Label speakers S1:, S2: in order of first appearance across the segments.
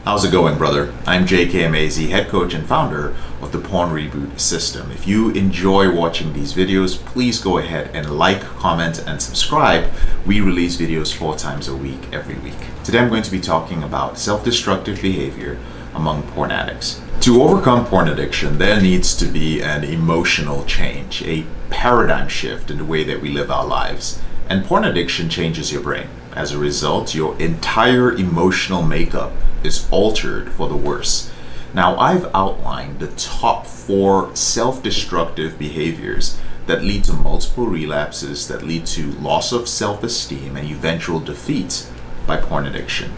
S1: How's it going, brother? I'm JK Amazy, head coach and founder of the Porn Reboot system. If you enjoy watching these videos, please go ahead and like, comment, and subscribe. We release videos 4 times a week, every week. Today I'm going to be talking about self-destructive behavior among porn addicts. To overcome porn addiction, there needs to be an emotional change, a paradigm shift in the way that we live our lives. And porn addiction changes your brain. As a result, your entire emotional makeup is altered for the worse. Now, I've outlined the top 4 self-destructive behaviors that lead to multiple relapses, that lead to loss of self-esteem and eventual defeat by porn addiction.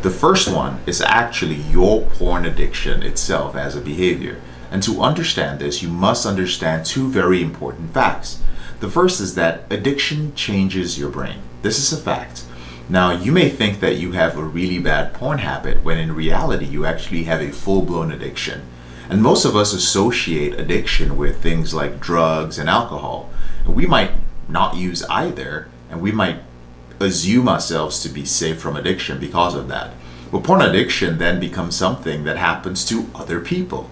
S1: The first one is actually your porn addiction itself as a behavior. And to understand this, you must understand 2 very important facts. The first is that addiction changes your brain. This is a fact. Now, you may think that you have a really bad porn habit when in reality you actually have a full-blown addiction. And most of us associate addiction with things like drugs and alcohol. And we might not use either, and we might assume ourselves to be safe from addiction because of that. But porn addiction then becomes something that happens to other people.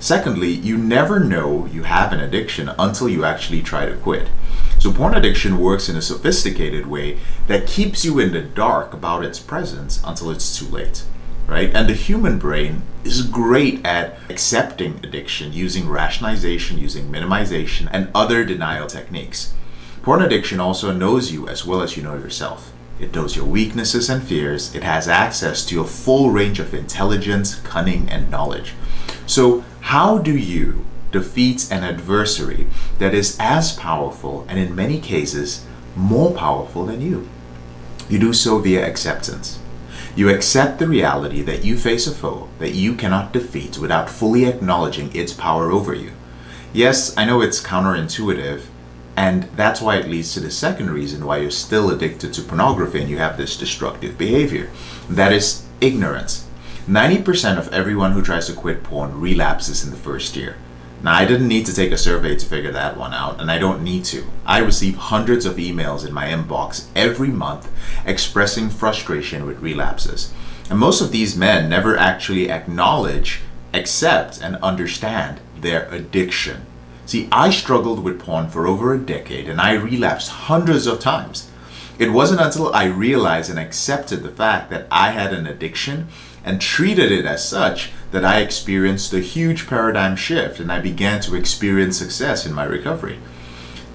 S1: Secondly, you never know you have an addiction until you actually try to quit. So porn addiction works in a sophisticated way that keeps you in the dark about its presence until it's too late, right? And the human brain is great at accepting addiction using rationalization, using minimization, and other denial techniques. Porn addiction also knows you as well as you know yourself. It knows your weaknesses and fears. It has access to a full range of intelligence, cunning, and knowledge. So how do you defeat an adversary that is as powerful and in many cases more powerful than you? You do so via acceptance. You accept the reality that you face a foe that you cannot defeat without fully acknowledging its power over you. Yes, I know it's counterintuitive, and that's why it leads to the second reason why you're still addicted to pornography and you have this destructive behavior. That is ignorance. 90% of everyone who tries to quit porn relapses in the first year. Now, I didn't need to take a survey to figure that one out, and I don't need to. I receive hundreds of emails in my inbox every month expressing frustration with relapses. And most of these men never actually acknowledge, accept, and understand their addiction. See, I struggled with porn for over a decade, and I relapsed hundreds of times. It wasn't until I realized and accepted the fact that I had an addiction and treated it as such that I experienced a huge paradigm shift and I began to experience success in my recovery.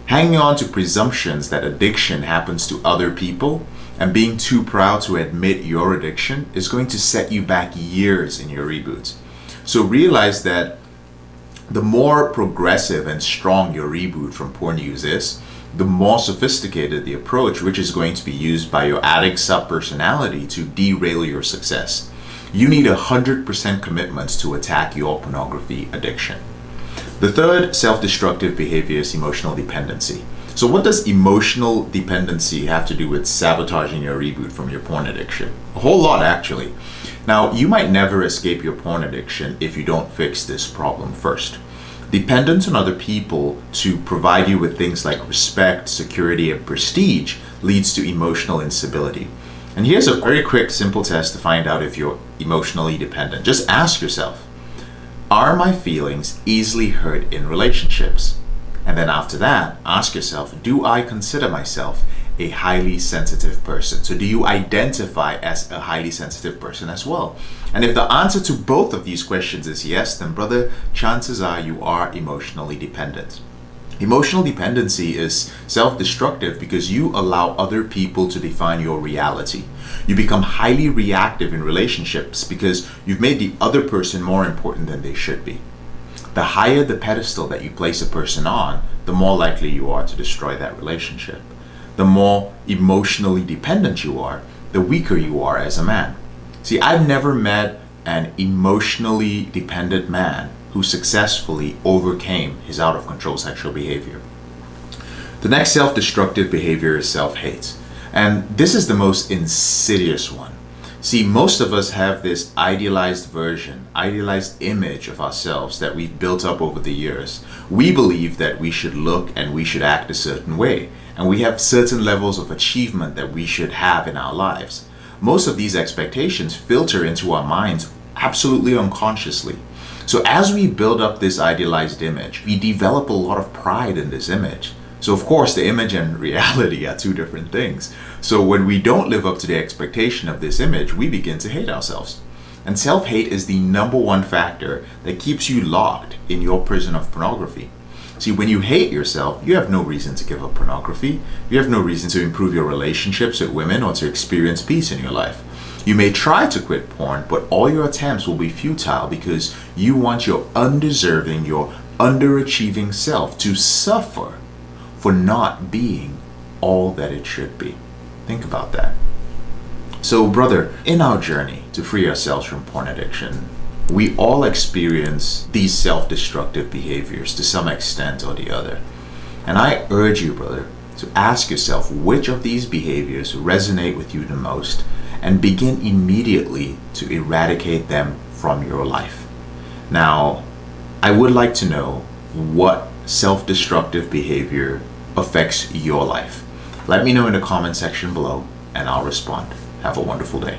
S1: Hanging on to presumptions that addiction happens to other people and being too proud to admit your addiction is going to set you back years in your reboot. So realize that the more progressive and strong your reboot from porn use is, the more sophisticated the approach, which is going to be used by your addict subpersonality to derail your success. You need 100% commitment to attack your pornography addiction. The third self-destructive behavior is emotional dependency. So what does emotional dependency have to do with sabotaging your reboot from your porn addiction? A whole lot, actually. Now, you might never escape your porn addiction if you don't fix this problem first. Dependence on other people to provide you with things like respect, security, and prestige leads to emotional instability. And here's a very quick, simple test to find out if you're emotionally dependent. Just ask yourself, are my feelings easily hurt in relationships? And then after that, ask yourself, do I consider myself a highly sensitive person? So do you identify as a highly sensitive person as well? And if the answer to both of these questions is yes, then brother, chances are you are emotionally dependent. Emotional dependency is self-destructive because you allow other people to define your reality. You become highly reactive in relationships because you've made the other person more important than they should be. The higher the pedestal that you place a person on, the more likely you are to destroy that relationship. The more emotionally dependent you are, the weaker you are as a man. See, I've never met an emotionally dependent man who successfully overcame his out-of-control sexual behavior. The next self-destructive behavior is self-hate. And this is the most insidious one. See, most of us have this idealized version, idealized image of ourselves that we've built up over the years. We believe that we should look and we should act a certain way, and we have certain levels of achievement that we should have in our lives. Most of these expectations filter into our minds absolutely unconsciously. So as we build up this idealized image, we develop a lot of pride in this image. So of course, the image and reality are two different things. So when we don't live up to the expectation of this image, we begin to hate ourselves. And self-hate is the number one factor that keeps you locked in your prison of pornography. See, when you hate yourself, you have no reason to give up pornography. You have no reason to improve your relationships with women or to experience peace in your life. You may try to quit porn, but all your attempts will be futile because you want your undeserving, your underachieving self to suffer for not being all that it should be. Think about that. So, brother, in our journey to free ourselves from porn addiction, we all experience these self-destructive behaviors to some extent or the other. And I urge you, brother, to ask yourself which of these behaviors resonate with you the most and begin immediately to eradicate them from your life. Now, I would like to know what self-destructive behavior affects your life. Let me know in the comment section below and I'll respond. Have a wonderful day.